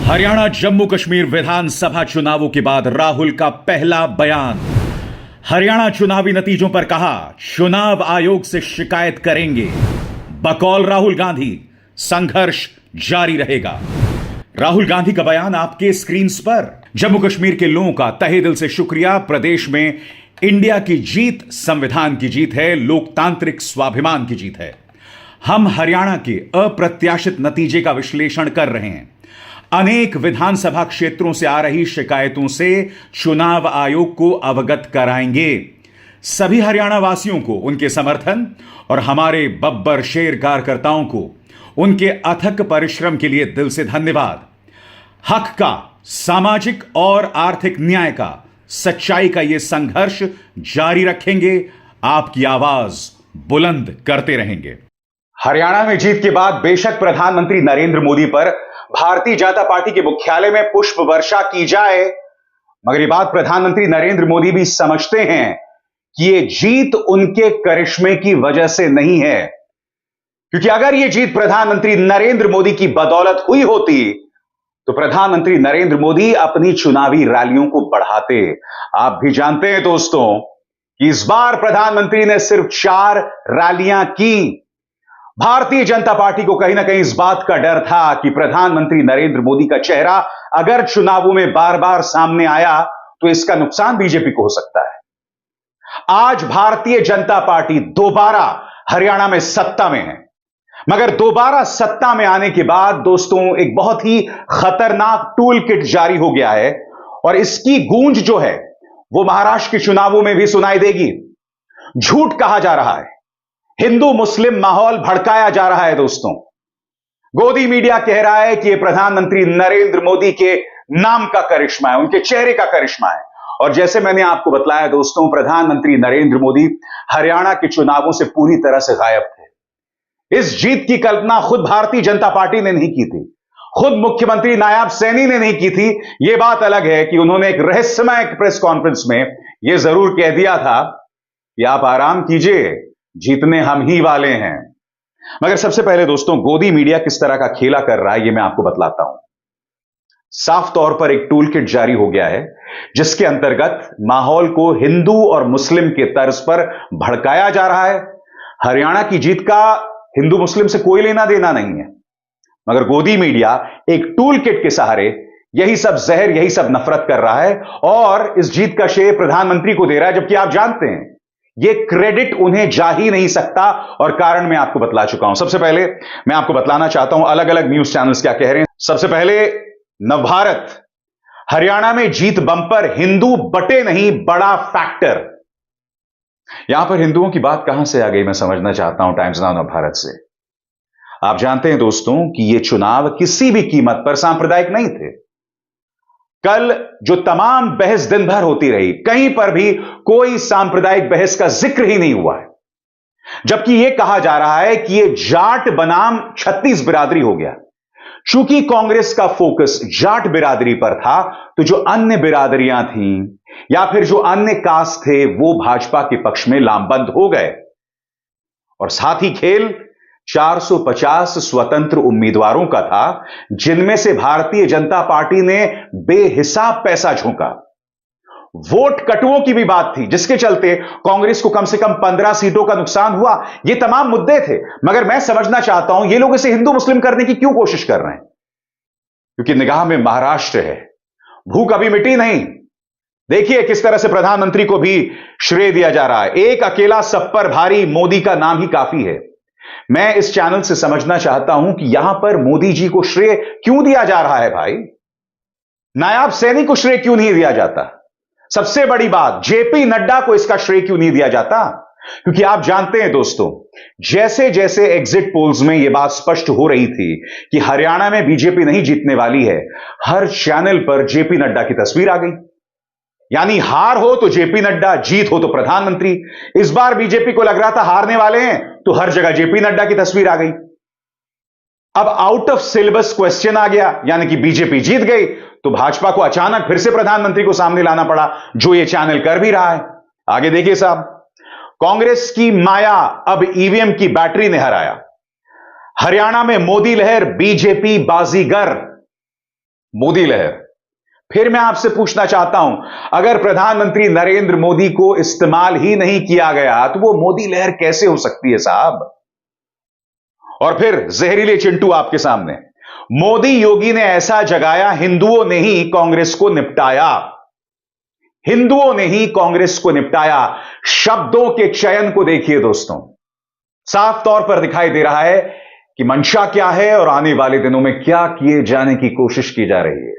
हरियाणा जम्मू कश्मीर विधानसभा चुनावों के बाद राहुल का पहला बयान। हरियाणा चुनावी नतीजों पर कहा, चुनाव आयोग से शिकायत करेंगे। बकौल राहुल गांधी, संघर्ष जारी रहेगा। राहुल गांधी का बयान आपके स्क्रीन पर। जम्मू कश्मीर के लोगों का तहे दिल से शुक्रिया। प्रदेश में इंडिया की जीत संविधान की जीत है, लोकतांत्रिक स्वाभिमान की जीत है। हम हरियाणा के अप्रत्याशित नतीजे का विश्लेषण कर रहे हैं। अनेक विधानसभा क्षेत्रों से आ रही शिकायतों से चुनाव आयोग को अवगत कराएंगे। सभी हरियाणा वासियों को उनके समर्थन और हमारे बब्बर शेर कार्यकर्ताओं को उनके अथक परिश्रम के लिए दिल से धन्यवाद। हक का, सामाजिक और आर्थिक न्याय का, सच्चाई का यह संघर्ष जारी रखेंगे। आपकी आवाज बुलंद करते रहेंगे। हरियाणा में जीत के बाद बेशक प्रधानमंत्री नरेंद्र मोदी पर भारतीय जनता पार्टी के मुख्यालय में पुष्प वर्षा की जाए, मगर ये बात प्रधानमंत्री नरेंद्र मोदी भी समझते हैं कि ये जीत उनके करिश्मे की वजह से नहीं है। क्योंकि अगर ये जीत प्रधानमंत्री नरेंद्र मोदी की बदौलत हुई होती तो प्रधानमंत्री नरेंद्र मोदी अपनी चुनावी रैलियों को बढ़ाते। आप भी जानते हैं दोस्तों कि इस बार प्रधानमंत्री ने सिर्फ 4 रैलियां की। भारतीय जनता पार्टी को कहीं ना कहीं इस बात का डर था कि प्रधानमंत्री नरेंद्र मोदी का चेहरा अगर चुनावों में बार बार सामने आया तो इसका नुकसान बीजेपी को हो सकता है। आज भारतीय जनता पार्टी दोबारा हरियाणा में सत्ता में है, मगर दोबारा सत्ता में आने के बाद दोस्तों एक बहुत ही खतरनाक टूल किट जारी हो गया है और इसकी गूंज जो है वो महाराष्ट्र के चुनावों में भी सुनाई देगी। झूठ कहा जा रहा है, हिंदू मुस्लिम माहौल भड़काया जा रहा है दोस्तों। गोदी मीडिया कह रहा है कि यह प्रधानमंत्री नरेंद्र मोदी के नाम का करिश्मा है, उनके चेहरे का करिश्मा है। और जैसे मैंने आपको बतलाया दोस्तों, प्रधानमंत्री नरेंद्र मोदी हरियाणा के चुनावों से पूरी तरह से गायब थे। इस जीत की कल्पना खुद भारतीय जनता पार्टी ने नहीं की थी, खुद मुख्यमंत्री नायब सैनी ने नहीं की थी। यह बात अलग है कि उन्होंने एक रहस्यमय प्रेस कॉन्फ्रेंस में यह जरूर कह दिया था कि आप आराम कीजिए, जीतने हम ही वाले हैं। मगर सबसे पहले दोस्तों, गोदी मीडिया किस तरह का खेला कर रहा है यह मैं आपको बतलाता हूं। साफ तौर पर एक टूल किट जारी हो गया है जिसके अंतर्गत माहौल को हिंदू और मुस्लिम के तर्ज पर भड़काया जा रहा है। हरियाणा की जीत का हिंदू मुस्लिम से कोई लेना देना नहीं है, मगर गोदी मीडिया एक टूल किट के सहारे यही सब जहर, यही सब नफरत कर रहा है और इस जीत का श्रेय प्रधानमंत्री को दे रहा है, जबकि आप जानते हैं यह क्रेडिट उन्हें जा ही नहीं सकता। और कारण मैं आपको बतला चुका हूं। सबसे पहले मैं आपको बतलाना चाहता हूं अलग अलग न्यूज चैनल्स क्या कह रहे हैं। सबसे पहले नवभारत, हरियाणा में जीत बंपर, हिंदू बटे नहीं, बड़ा फैक्टर। यहां पर हिंदुओं की बात कहां से आ गई मैं समझना चाहता हूं टाइम्स नाउ नवभारत से। आप जानते हैं दोस्तों कि यह चुनाव किसी भी कीमत पर सांप्रदायिक नहीं थे। कल जो तमाम बहस दिन भर होती रही, कहीं पर भी कोई सांप्रदायिक बहस का जिक्र ही नहीं हुआ है, जबकि यह कहा जा रहा है कि यह जाट बनाम 36 बिरादरी हो गया। चूंकि कांग्रेस का फोकस जाट बिरादरी पर था तो जो अन्य बिरादरियां थीं या फिर जो अन्य कास्ट थे वो भाजपा के पक्ष में लामबंद हो गए। और साथ ही खेल 450 स्वतंत्र उम्मीदवारों का था, जिनमें से भारतीय जनता पार्टी ने बेहिसाब पैसा झोंका। वोट कटुओं की भी बात थी, जिसके चलते कांग्रेस को कम से कम 15 सीटों का नुकसान हुआ। ये तमाम मुद्दे थे, मगर मैं समझना चाहता हूं ये लोग इसे हिंदू मुस्लिम करने की क्यों कोशिश कर रहे हैं। क्योंकि निगाह में महाराष्ट्र है, भूख अभी मिटी नहीं। देखिए किस तरह से प्रधानमंत्री को भी श्रेय दिया जा रहा है। एक अकेला सब पर भारी, मोदी का नाम ही काफी है। मैं इस चैनल से समझना चाहता हूं कि यहां पर मोदी जी को श्रेय क्यों दिया जा रहा है भाई, नायब सैनी को श्रेय क्यों नहीं दिया जाता। सबसे बड़ी बात, जेपी नड्डा को इसका श्रेय क्यों नहीं दिया जाता। क्योंकि आप जानते हैं दोस्तों, जैसे जैसे एग्जिट पोल्स में यह बात स्पष्ट हो रही थी कि हरियाणा में बीजेपी नहीं जीतने वाली है, हर चैनल पर जेपी नड्डा की तस्वीर आ गई। यानी हार हो तो जेपी नड्डा, जीत हो तो प्रधानमंत्री। इस बार बीजेपी को लग रहा था हारने वाले हैं तो हर जगह जेपी नड्डा की तस्वीर आ गई। अब आउट ऑफ सिलेबस क्वेश्चन आ गया, यानी कि बीजेपी जीत गई तो भाजपा को अचानक फिर से प्रधानमंत्री को सामने लाना पड़ा, जो ये चैनल कर भी रहा है। आगे देखिए साहब, कांग्रेस की माया अब ईवीएम की बैटरी ने हराया। हरियाणा में मोदी लहर, बीजेपी बाजीगर। मोदी लहर। फिर मैं आपसे पूछना चाहता हूं, अगर प्रधानमंत्री नरेंद्र मोदी को इस्तेमाल ही नहीं किया गया तो वो मोदी लहर कैसे हो सकती है साहब? और फिर जहरीले चिंटू आपके सामने, मोदी योगी ने ऐसा जगाया, हिंदुओं ने ही कांग्रेस को निपटाया। हिंदुओं ने ही कांग्रेस को निपटाया। शब्दों के चयन को देखिए दोस्तों, साफ तौर पर दिखाई दे रहा है कि मंशा क्या है और आने वाले दिनों में क्या किए जाने की कोशिश की जा रही है।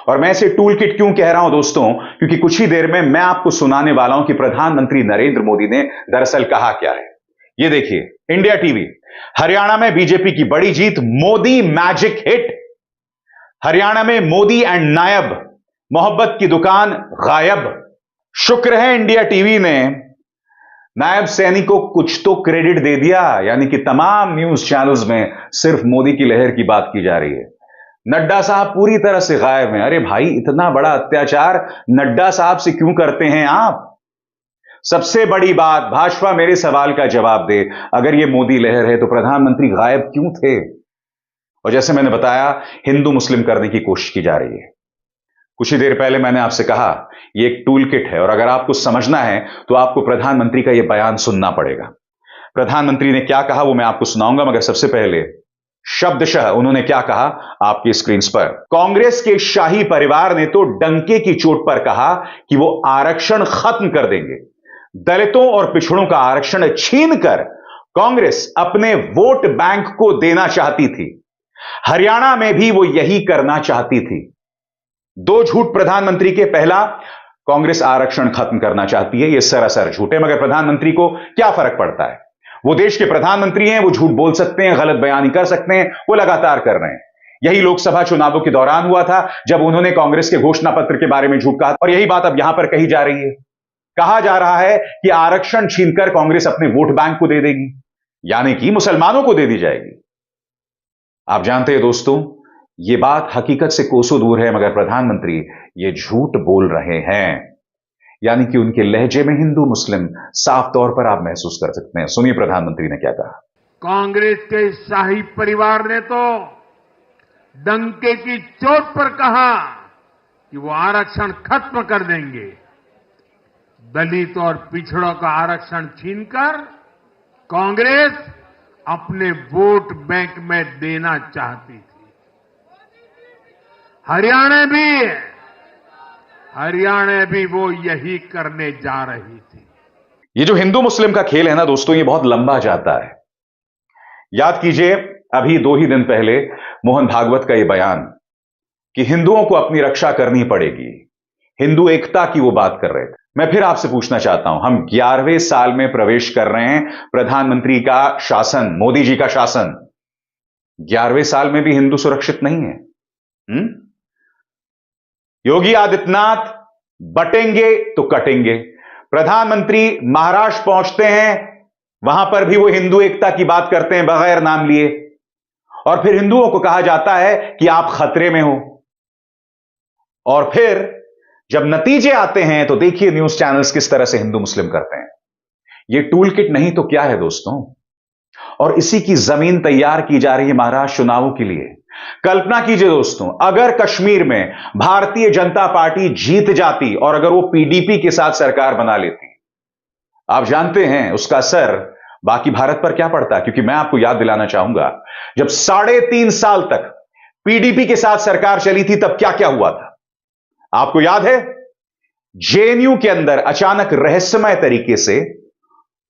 और मैं इसे टूल किट क्यों कह रहा हूं दोस्तों, क्योंकि कुछ ही देर में मैं आपको सुनाने वाला हूं कि प्रधानमंत्री नरेंद्र मोदी ने दरअसल कहा क्या है। यह देखिए, इंडिया टीवी, हरियाणा में बीजेपी की बड़ी जीत, मोदी मैजिक हिट। हरियाणा में मोदी एंड नायब, मोहब्बत की दुकान गायब। शुक्र है इंडिया टीवी ने नायब सैनी को कुछ तो क्रेडिट दे दिया, यानी कि तमाम न्यूज चैनल्स में सिर्फ मोदी की लहर की बात की जा रही है। नड्डा साहब पूरी तरह से गायब हैं। अरे भाई, इतना बड़ा अत्याचार नड्डा साहब से क्यों करते हैं आप? सबसे बड़ी बात, भाजपा मेरे सवाल का जवाब दे, अगर यह मोदी लहर है तो प्रधानमंत्री गायब क्यों थे? और जैसे मैंने बताया, हिंदू मुस्लिम करने की कोशिश की जा रही है। कुछ ही देर पहले मैंने आपसे कहा यह एक टूल किट है, और अगर आपको समझना है तो आपको प्रधानमंत्री का यह बयान सुनना पड़ेगा। प्रधानमंत्री ने क्या कहा वो मैं आपको सुनाऊंगा, मगर सबसे पहले शब्दशः उन्होंने क्या कहा आपकी स्क्रीन पर। कांग्रेस के शाही परिवार ने तो डंके की चोट पर कहा कि वो आरक्षण खत्म कर देंगे। दलितों और पिछड़ों का आरक्षण छीनकर कांग्रेस अपने वोट बैंक को देना चाहती थी। हरियाणा में भी वो यही करना चाहती थी। दो झूठ प्रधानमंत्री के। पहला, कांग्रेस आरक्षण खत्म करना चाहती है, यह सरासर झूठ है, मगर प्रधानमंत्री को क्या फर्क पड़ता है? वो देश के प्रधानमंत्री हैं, वो झूठ बोल सकते हैं, गलत बयानी कर सकते हैं, वो लगातार कर रहे हैं। यही लोकसभा चुनावों के दौरान हुआ था, जब उन्होंने कांग्रेस के घोषणा पत्र के बारे में झूठ कहा, और यही बात अब यहां पर कही जा रही है। कहा जा रहा है कि आरक्षण छीनकर कांग्रेस अपने वोट बैंक को दे देगी, यानी कि मुसलमानों को दे दी जाएगी। आप जानते हैं दोस्तों, यह बात हकीकत से कोसों दूर है, मगर प्रधानमंत्री ये झूठ बोल रहे हैं, यानी कि उनके लहजे में हिंदू मुस्लिम साफ तौर पर आप महसूस कर सकते हैं। सुनिए प्रधानमंत्री ने क्या कहा। कांग्रेस के शाही परिवार ने तो डंके की चोट पर कहा कि वो आरक्षण खत्म कर देंगे। दलित और पिछड़ों का आरक्षण छीनकर कांग्रेस अपने वोट बैंक में देना चाहती थी। हरियाणा भी वो यही करने जा रही थी। ये जो हिंदू मुस्लिम का खेल है ना दोस्तों, ये बहुत लंबा जाता है। याद कीजिए, अभी 2 ही दिन पहले मोहन भागवत का ये बयान कि हिंदुओं को अपनी रक्षा करनी पड़ेगी, हिंदू एकता की वो बात कर रहे थे। मैं फिर आपसे पूछना चाहता हूं, हम 11वें साल में प्रवेश कर रहे हैं, प्रधानमंत्री का शासन, मोदी जी का शासन। 11वें साल में भी हिंदू सुरक्षित नहीं है। योगी आदित्यनाथ बटेंगे तो कटेंगे। प्रधानमंत्री महाराष्ट्र पहुंचते हैं, वहां पर भी वो हिंदू एकता की बात करते हैं बगैर नाम लिए, और फिर हिंदुओं को कहा जाता है कि आप खतरे में हो। और फिर जब नतीजे आते हैं तो देखिए न्यूज चैनल्स किस तरह से हिंदू मुस्लिम करते हैं। ये टूल किट नहीं तो क्या है दोस्तों, और इसी की जमीन तैयार की जा रही है महाराष्ट्र चुनावों के लिए। कल्पना कीजिए दोस्तों, अगर कश्मीर में भारतीय जनता पार्टी जीत जाती और अगर वो पीडीपी के साथ सरकार बना लेती, आप जानते हैं उसका असर बाकी भारत पर क्या पड़ता है। क्योंकि मैं आपको याद दिलाना चाहूंगा, जब 3.5 साल तक पीडीपी के साथ सरकार चली थी तब क्या क्या हुआ था आपको याद है? जेएनयू के अंदर अचानक रहस्यमय तरीके से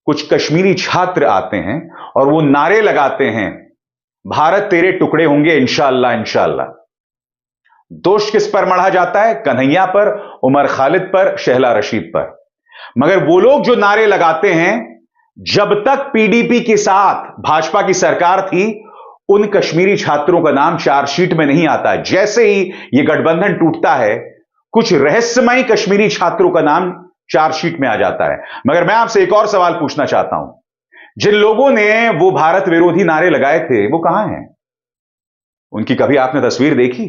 कुछ कश्मीरी छात्र आते हैं और वो नारे लगाते हैं, भारत तेरे टुकड़े होंगे इंशाअल्लाह इंशाअल्लाह। दोष किस पर मढ़ा जाता है? कन्हैया पर, उमर खालिद पर, शहला रशीद पर। मगर वो लोग जो नारे लगाते हैं, जब तक पीडीपी के साथ भाजपा की सरकार थी, उन कश्मीरी छात्रों का नाम चार्जशीट में नहीं आता। जैसे ही यह गठबंधन टूटता है, कुछ रहस्यमयी कश्मीरी छात्रों का नाम चार्जशीट में आ जाता है। मगर मैं आपसे एक और सवाल पूछना चाहता हूं, जिन लोगों ने वो भारत विरोधी नारे लगाए थे वो कहां हैं? उनकी कभी आपने तस्वीर देखी?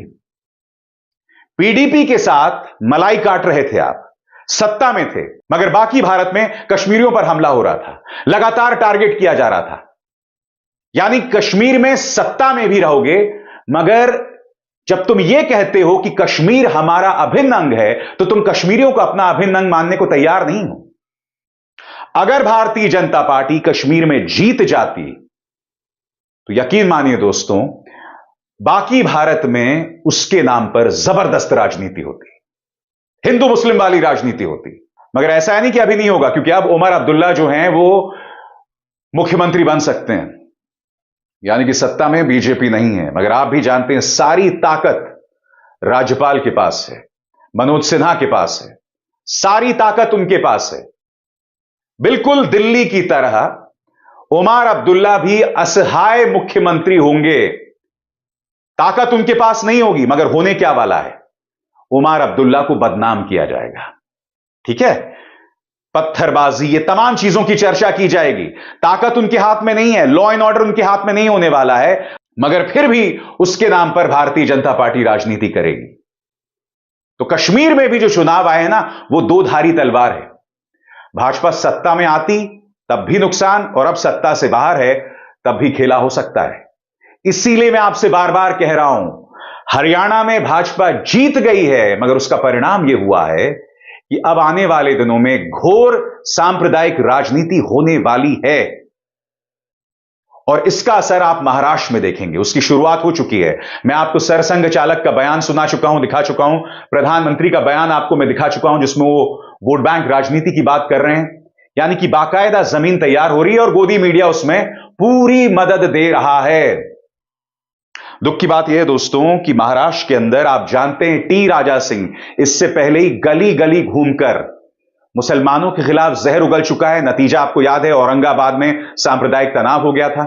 पीडीपी के साथ मलाई काट रहे थे आप, सत्ता में थे, मगर बाकी भारत में कश्मीरियों पर हमला हो रहा था, लगातार टारगेट किया जा रहा था। यानी कश्मीर में सत्ता में भी रहोगे, मगर जब तुम यह कहते हो कि कश्मीर हमारा अभिन्न अंग है, तो तुम कश्मीरियों को अपना अभिन्न अंग मानने को तैयार नहीं हो। अगर भारतीय जनता पार्टी कश्मीर में जीत जाती तो यकीन मानिए दोस्तों, बाकी भारत में उसके नाम पर जबरदस्त राजनीति होती, हिंदू मुस्लिम वाली राजनीति होती। मगर ऐसा है नहीं कि अभी नहीं होगा, क्योंकि अब उमर अब्दुल्ला जो हैं वो मुख्यमंत्री बन सकते हैं, यानी कि सत्ता में बीजेपी नहीं है। मगर आप भी जानते हैं सारी ताकत राज्यपाल के पास है, मनोज सिन्हा के पास है, सारी ताकत उनके पास है। बिल्कुल दिल्ली की तरह उमर अब्दुल्ला भी असहाय मुख्यमंत्री होंगे। ताकत उनके पास नहीं होगी, मगर होने क्या वाला है, उमर अब्दुल्ला को बदनाम किया जाएगा। ठीक है, पत्थरबाजी, ये तमाम चीजों की चर्चा की जाएगी। ताकत उनके हाथ में नहीं है, लॉ एंड ऑर्डर उनके हाथ में नहीं होने वाला है, मगर फिर भी उसके नाम पर भारतीय जनता पार्टी राजनीति करेगी। तो कश्मीर में भी जो चुनाव आए हैं ना, वो दो धारी तलवार है। भाजपा सत्ता में आती तब भी नुकसान, और अब सत्ता से बाहर है तब भी खेला हो सकता है। इसीलिए मैं आपसे बार बार कह रहा हूं, हरियाणा में भाजपा जीत गई है, मगर उसका परिणाम यह हुआ है कि अब आने वाले दिनों में घोर सांप्रदायिक राजनीति होने वाली है, और इसका असर आप महाराष्ट्र में देखेंगे। उसकी शुरुआत हो चुकी है। मैं आपको सरसंघ चालक का बयान सुना चुका हूं, दिखा चुका हूं। प्रधानमंत्री का बयान आपको मैं दिखा चुका हूं, जिसमें वो वोट बैंक राजनीति की बात कर रहे हैं, यानी कि बाकायदा जमीन तैयार हो रही है और गोदी मीडिया उसमें पूरी मदद दे रहा है। दुख की बात यह है दोस्तों कि महाराष्ट्र के अंदर आप जानते हैं टी राजा सिंह इससे पहले ही गली गली घूमकर मुसलमानों के खिलाफ जहर उगल चुका है। नतीजा आपको याद है, औरंगाबाद में सांप्रदायिक तनाव हो गया था।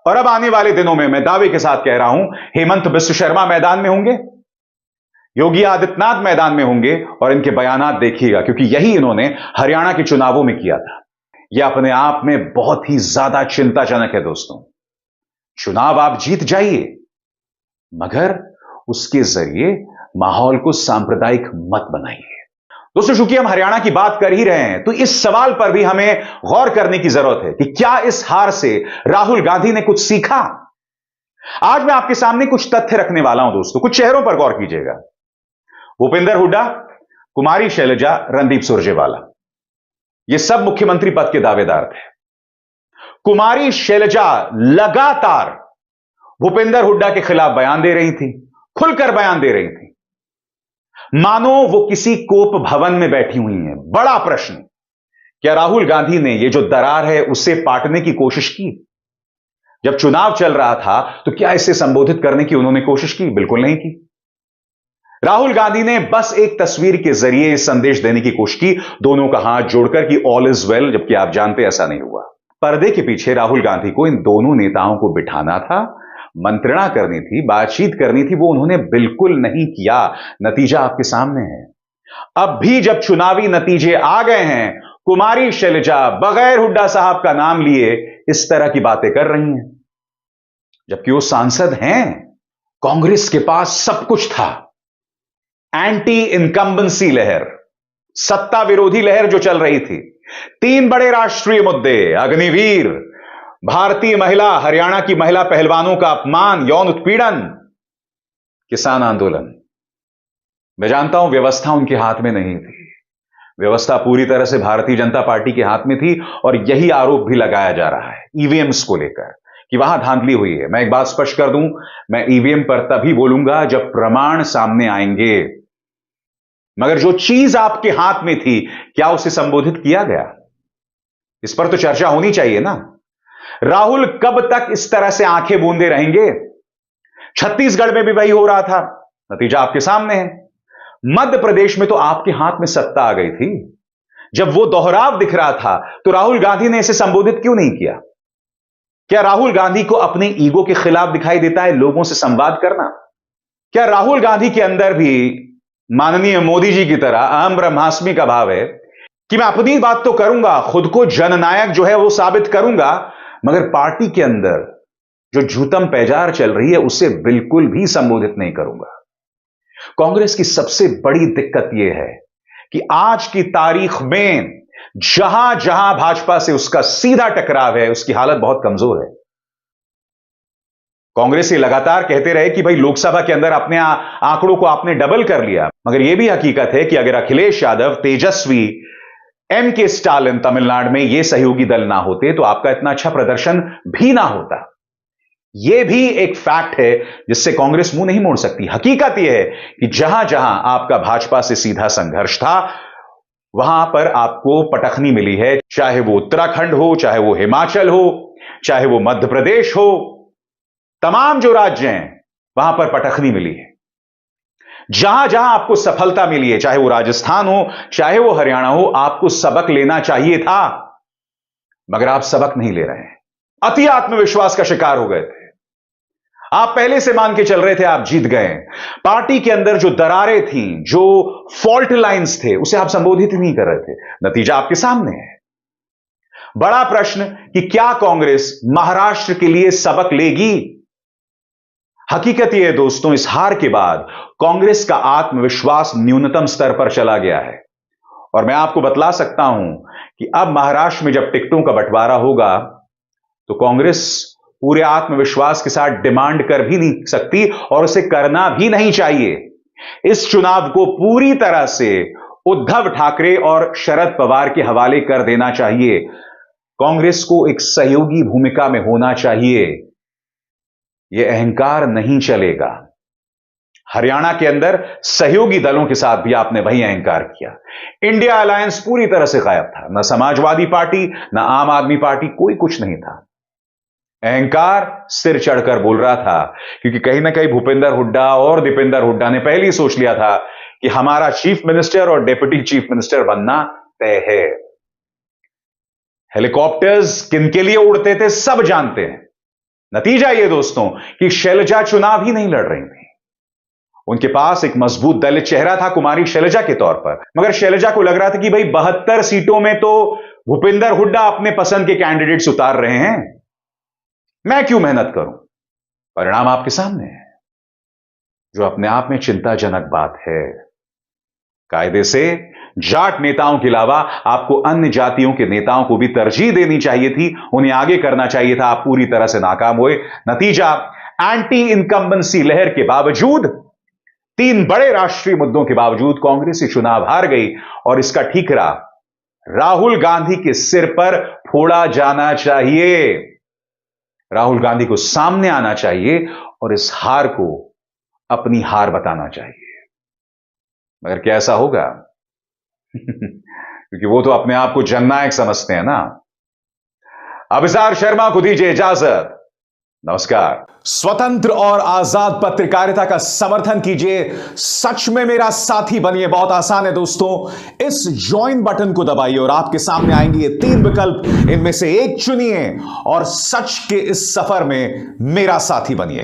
और अब आने वाले दिनों में मैं दावे के साथ कह रहा हूं, हेमंत बिस्व शर्मा मैदान में होंगे, योगी आदित्यनाथ मैदान में होंगे, और इनके बयानात देखिएगा, क्योंकि यही इन्होंने हरियाणा के चुनावों में किया था। यह अपने आप में बहुत ही ज्यादा चिंताजनक है दोस्तों। चुनाव आप जीत जाइए, मगर उसके जरिए माहौल को सांप्रदायिक मत बनाइए। दोस्तों, चूंकि हम हरियाणा की बात कर ही रहे हैं, तो इस सवाल पर भी हमें गौर करने की जरूरत है कि क्या इस हार से राहुल गांधी ने कुछ सीखा। आज मैं आपके सामने कुछ तथ्य रखने वाला हूं दोस्तों, कुछ चेहरों पर गौर कीजिएगा। भूपेंद्र हुड्डा, कुमारी शैलजा, रणदीप सुरजेवाला, ये सब मुख्यमंत्री पद के दावेदार थे। कुमारी शैलजा लगातार भूपेंद्र हुड्डा के खिलाफ बयान दे रही थी, खुलकर बयान दे रही थी, मानो वो किसी कोप भवन में बैठी हुई हैं। बड़ा प्रश्न, क्या राहुल गांधी ने ये जो दरार है उसे पाटने की कोशिश की? जब चुनाव चल रहा था तो क्या इसे संबोधित करने की उन्होंने कोशिश की? बिल्कुल नहीं की। राहुल गांधी ने बस एक तस्वीर के जरिए संदेश देने की कोशिश की, दोनों का हाथ जोड़कर कि ऑल इज वेल, जबकि आप जानते ऐसा नहीं हुआ। पर्दे के पीछे राहुल गांधी को इन दोनों नेताओं को बिठाना था, मंत्रणा करनी थी, बातचीत करनी थी, वो उन्होंने बिल्कुल नहीं किया। नतीजा आपके सामने है। अब भी जब चुनावी नतीजे आ गए हैं, कुमारी शैलजा बगैर हुड्डा साहब का नाम लिए इस तरह की बातें कर रही हैं, जबकि वो सांसद हैं। कांग्रेस के पास सब कुछ था। एंटी इनकम्बेंसी लहर, सत्ता विरोधी लहर जो चल रही थी, 3 बड़े राष्ट्रीय मुद्दे, अग्निवीर, भारतीय महिला, हरियाणा की महिला पहलवानों का अपमान, यौन उत्पीड़न, किसान आंदोलन। मैं जानता हूं व्यवस्था उनके हाथ में नहीं थी, व्यवस्था पूरी तरह से भारतीय जनता पार्टी के हाथ में थी, और यही आरोप भी लगाया जा रहा है ईवीएम्स को लेकर कि वहां धांधली हुई है। मैं एक बात स्पष्ट कर दूं, मैं ईवीएम पर तभी बोलूंगा जब प्रमाण सामने आएंगे, मगर जो चीज आपके हाथ में थी, क्या उसे संबोधित किया गया? इस पर तो चर्चा होनी चाहिए ना। राहुल कब तक इस तरह से आंखें बूंदे रहेंगे? छत्तीसगढ़ में भी वही हो रहा था, नतीजा आपके सामने है। मध्य प्रदेश में तो आपके हाथ में सत्ता आ गई थी। जब वो दोहराव दिख रहा था तो राहुल गांधी ने इसे संबोधित क्यों नहीं किया? क्या राहुल गांधी को अपने ईगो के खिलाफ दिखाई देता है लोगों से संवाद करना? क्या राहुल गांधी के अंदर भी माननीय मोदी जी की तरह अहम ब्रह्मास्मि का भाव है कि मैं अपनी बात तो करूंगा, खुद को जननायक जो है वो साबित करूंगा, मगर पार्टी के अंदर जो झूठम पैजार चल रही है उसे बिल्कुल भी संबोधित नहीं करूंगा। कांग्रेस की सबसे बड़ी दिक्कत यह है कि आज की तारीख में जहां जहां भाजपा से उसका सीधा टकराव है, उसकी हालत बहुत कमजोर है। कांग्रेस ये लगातार कहते रहे कि भाई लोकसभा के अंदर अपने आंकड़ों को आपने डबल कर लिया, मगर यह भी हकीकत है कि अगर अखिलेश यादव, तेजस्वी, के स्टालिन तमिलनाडु में ये सहयोगी दल ना होते तो आपका इतना अच्छा प्रदर्शन भी ना होता। यह भी एक फैक्ट है जिससे कांग्रेस मुंह नहीं मोड़ सकती। हकीकत यह है कि जहां जहां आपका भाजपा से सीधा संघर्ष था वहां पर आपको पटखनी मिली है, चाहे वो उत्तराखंड हो, चाहे वो हिमाचल हो, चाहे वो मध्य प्रदेश हो, तमाम जो राज्य हैं वहां पर पटखनी मिली है। जहां जहां आपको सफलता मिली है, चाहे वो राजस्थान हो, चाहे वो हरियाणा हो, आपको सबक लेना चाहिए था, मगर आप सबक नहीं ले रहे हैं। अति आत्मविश्वास का शिकार हो गए थे। आप पहले से मान के चल रहे थे आप जीत गए। पार्टी के अंदर जो दरारें थीं, जो फॉल्ट लाइंस थे, उसे आप संबोधित नहीं कर रहे थे। नतीजा आपके सामने है। बड़ा प्रश्न कि क्या कांग्रेस महाराष्ट्र के लिए सबक लेगी? हकीकत यह है दोस्तों, इस हार के बाद कांग्रेस का आत्मविश्वास न्यूनतम स्तर पर चला गया है। और मैं आपको बतला सकता हूं कि अब महाराष्ट्र में जब टिकटों का बंटवारा होगा तो कांग्रेस पूरे आत्मविश्वास के साथ डिमांड कर भी नहीं सकती और उसे करना भी नहीं चाहिए। इस चुनाव को पूरी तरह से उद्धव ठाकरे और शरद पवार के हवाले कर देना चाहिए। कांग्रेस को एक सहयोगी भूमिका में होना चाहिए। यह अहंकार नहीं चलेगा। हरियाणा के अंदर सहयोगी दलों के साथ भी आपने वही अहंकार किया। इंडिया अलायंस पूरी तरह से गायब था। न समाजवादी पार्टी, न आम आदमी पार्टी, कोई कुछ नहीं था। अहंकार सिर चढ़कर बोल रहा था, क्योंकि कहीं ना कहीं भूपेंद्र हुड्डा और दीपेंद्र हुड्डा ने पहले ही सोच लिया था कि हमारा चीफ मिनिस्टर और डिप्टी चीफ मिनिस्टर बनना तय है। हेलीकॉप्टर्स किनके लिए उड़ते थे सब जानते हैं। नतीजा यह दोस्तों कि शैलजा चुनाव ही नहीं लड़ रही थी। उनके पास एक मजबूत दलित चेहरा था कुमारी शैलजा के तौर पर, मगर शैलजा को लग रहा था कि भाई 72 सीटों में तो भूपेंद्र हुड्डा अपने पसंद के कैंडिडेट्स उतार रहे हैं, मैं क्यों मेहनत करूं? परिणाम आपके सामने है, जो अपने आप में चिंताजनक बात है। कायदे से जाट नेताओं के अलावा आपको अन्य जातियों के नेताओं को भी तरजीह देनी चाहिए थी, उन्हें आगे करना चाहिए था। आप पूरी तरह से नाकाम हुए। नतीजा, एंटी इनकम्बेंसी लहर के बावजूद, 3 बड़े राष्ट्रीय मुद्दों के बावजूद कांग्रेस चुनाव हार गई और इसका ठीकरा राहुल गांधी के सिर पर फोड़ा जाना चाहिए। राहुल गांधी को सामने आना चाहिए और इस हार को अपनी हार बताना चाहिए। मगर क्या ऐसा होगा? क्योंकि वो तो अपने आप को जननायक समझते हैं ना। अभिसार शर्मा को दीजिए इजाजत। नमस्कार। स्वतंत्र और आजाद पत्रकारिता का समर्थन कीजिए, सच में मेरा साथी बनिए। बहुत आसान है दोस्तों, इस ज्वाइन बटन को दबाइए और आपके सामने आएंगे ये 3 विकल्प, इनमें से एक चुनिए और सच के इस सफर में मेरा साथी बनिए।